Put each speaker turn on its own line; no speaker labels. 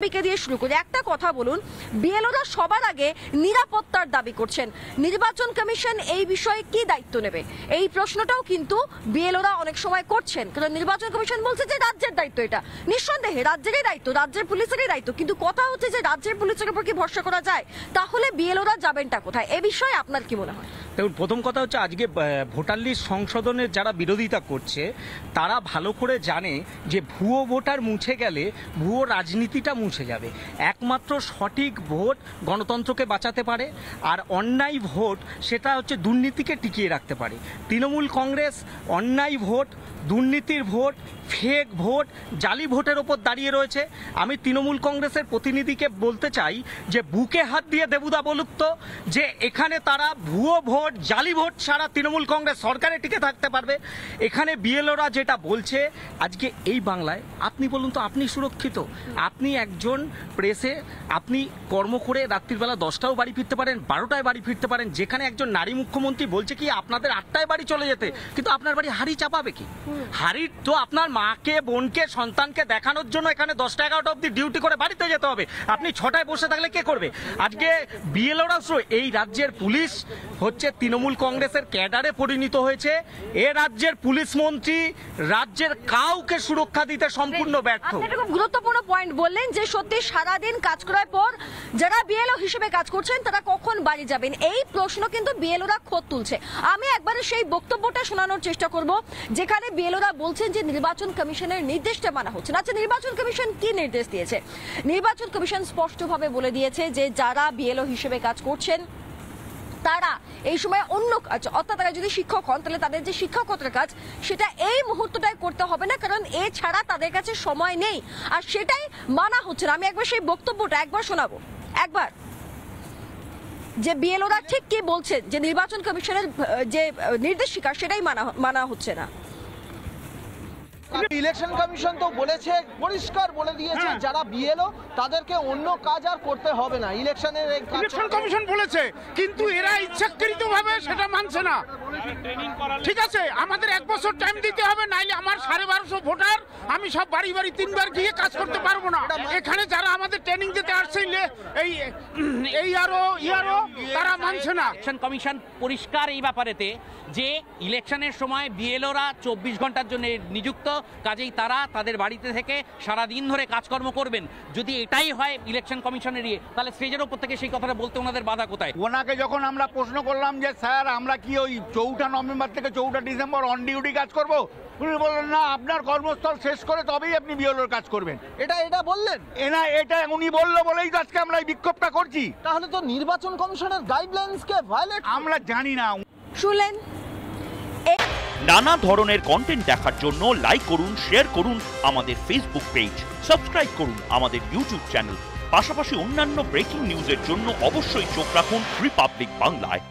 দিয়ে শুরু করি। একটা কথা বলুন, বিএলওরা সবার আগে নিরাপত্তার দাবি করছেন, নির্বাচন কমিশন এই বিষয়ে কি দায়িত্ব নেবে? এই প্রশ্নটাও কিন্তু বিএলওরা অনেক সময় করছেন, কারণ নির্বাচন কমিশন বলছে যে রাজ্যের দায়িত্ব, এটা নিঃসন্দেহে রাজ্যেরই দায়িত্ব, রাজ্যের পুলিশেরই দায়িত্ব, কিন্তু কথা হচ্ছে যে রাজ্যের পুলিশের উপর কি ভরসা করা যায়? তাহলে বিএলওরা যাবেনটা কোথায়? এ বিষয়ে আপনার কি মনে হয়?
দেখুন, প্রথম কথা হচ্ছে আজকে ভোটার লিস্ট সংশোধনের যারা বিরোধিতা করছে তারা ভালো করে জানে যে ভুয়ো ভোটার মুছে গেলে ভুয়ো রাজনীতিটা মুছে যাবে। একমাত্র সঠিক ভোট গণতন্ত্রকে বাঁচাতে পারে, আর অন্যায় ভোট সেটা হচ্ছে দুর্নীতিকে টিকিয়ে রাখতে পারে। তৃণমূল কংগ্রেস অন্যায় ভোট, দুর্নীতির ভোট, ফেক ভোট, জালি ভোটের ওপর দাঁড়িয়ে রয়েছে। আমি তৃণমূল কংগ্রেসের প্রতিনিধিকে বলতে চাই যে বুকে হাত দিয়ে দেবুদা বলুক তো যে এখানে তারা ভুয়ো ভোট, জালি ভোট ছাড়া তৃণমূল কংগ্রেস সরকারে টিকে থাকতে পারবে। এখানে বিএলওরা যেটা বলছে আজকে এই বাংলায়, আপনি বলুন তো আপনি সুরক্ষিত? আপনি একজন প্রেসে আপনি কর্ম করে রাত্রিবেলা 10টাও বাড়ি ফিরতে পারেন, 12টায় বাড়ি ফিরতে পারেন, যেখানে একজন নারী মুখ্যমন্ত্রী বলছে কি আপনাদের 8টায় বাড়ি চলে যেতে, কিন্তু আপনার বাড়ি হাড়ি চাপাবে কি? হাড়ির তো আপনার মাকে, বোনকে, সন্তানকে দেখানোর জন্য এখানে 10টা 11টা অব্দি ডিউটি করে বাড়িতে যেতে হবে। আপনি 6টায় বসে থাকলে কে করবে? আজকে বিএলওরা এই রাজ্যের পুলিশ হচ্ছে তৃণমূল কংগ্রেসের ক্যাডারে পরিণত হয়েছে। এ রাজ্যের পুলিশ মন্ত্রী রাজ্যের কাউকে সুরক্ষা দিতে সম্পূর্ণ ব্যর্থ।
খুব গুরুত্বপূর্ণ পয়েন্ট বললেন যে সত্যি সারাদিন কাজ করার পর যারা বিএলও হিসেবে কাজ করছেন তারা কখন বাড়ি যাবেন, এই প্রশ্ন কিন্তু বিএলওরা খোদ তুলছে। আমি একবারে সেই বক্তব্যটা শোনানোর চেষ্টা করব যেখানে বিএলওরা বলছেন যে নির্বাচন কমিশনের নির্দেশটা মানা হচ্ছে না। আচ্ছা, নির্বাচন কমিশন কি নির্দেশ দিয়েছে? নির্বাচন কমিশন স্পষ্টভাবে বলে দিয়েছে যে যারা বিএলও হিসেবে কাজ করছেন তারা এই সময় অন্য কাজ, অর্থাৎ তারা যদি শিক্ষক হন তাহলে তাদের যে শিক্ষকতার কাজ সেটা এই মুহূর্তটাই করতে হবে না, কারণ এছাড়া তাদের কাছে সময় নেই, আর সেটাই মানা হচ্ছে না। আমি একবার সেই বক্তব্যটা একবার শোনাবো, একবার যে বিএলওরা ঠিক কি বলছেন যে নির্বাচন কমিশনের যে নির্দেশিকা সেটাই মানা হচ্ছে না।
ইলেকশন কমিশন তো বলেছে, পরিষ্কার বলে দিয়েছে যারা বিএলও তাদেরকে অন্য কাজ আর করতে হবে না।
ইলেকশন কমিশন বলেছে, কিন্তু এরা ইচ্ছাকৃতভাবে সেটা মানছে না। ঠিক আছে, আমাদের 1 বছর টাইম দিতে হবে, নাইলে আমার 1250 ভোটার আমি সব বাড়ি বাড়ি 3বার গিয়ে কাজ করতে পারবো না। এখানে যারা আমাদের ট্রেনিং দিতে আসছে এই আরো তারা মানছে না।
ইলেকশন কমিশন পরিষ্কার এই ব্যাপারেতে যে ইলেকশনের সময় বিএলওরা 24 ঘন্টার জন্য নিযুক্ত, কাজেই তারা তাদের বাড়িতে থেকে সারাদিন ধরে কাজকর্ম করবেন। যদি এটাই হয় ইলেকশন কমিশনের তাহলে স্টেজের ওপর থেকে সেই কথাটা বলতে ওনাদের বাধা কোথায়?
ওনাকে যখন আমরা প্রশ্ন করলাম যে স্যার আমরা কি ওই 4 নভেম্বর থেকে 4 ডিসেম্বর অন ডিউটি কাজ করব, উনি বললেন না, আপনার কর্মস্থল শেষ করে তবেই আপনি বিএলওর কাজ করবেন।
এটা বললেন?
এটা উনি বললো বলেই তো আজকে আমরা এই বিক্ষোভটা করছি।
তাহলে তো নির্বাচন কমিশনের গাইডলাইন্সকে ভায়োলেট।
আমরা জানি না।
শুনলেন?
নানা ধরনের কন্টেন্ট দেখার জন্য লাইক করুন, শেয়ার করুন আমাদের ফেসবুক পেজ, সাবস্ক্রাইব করুন আমাদের ইউটিউব চ্যানেল। পাশাপাশি অন্যান্য ব্রেকিং নিউজের জন্য অবশ্যই চোখ রাখুন রিপাবলিক বাংলায়।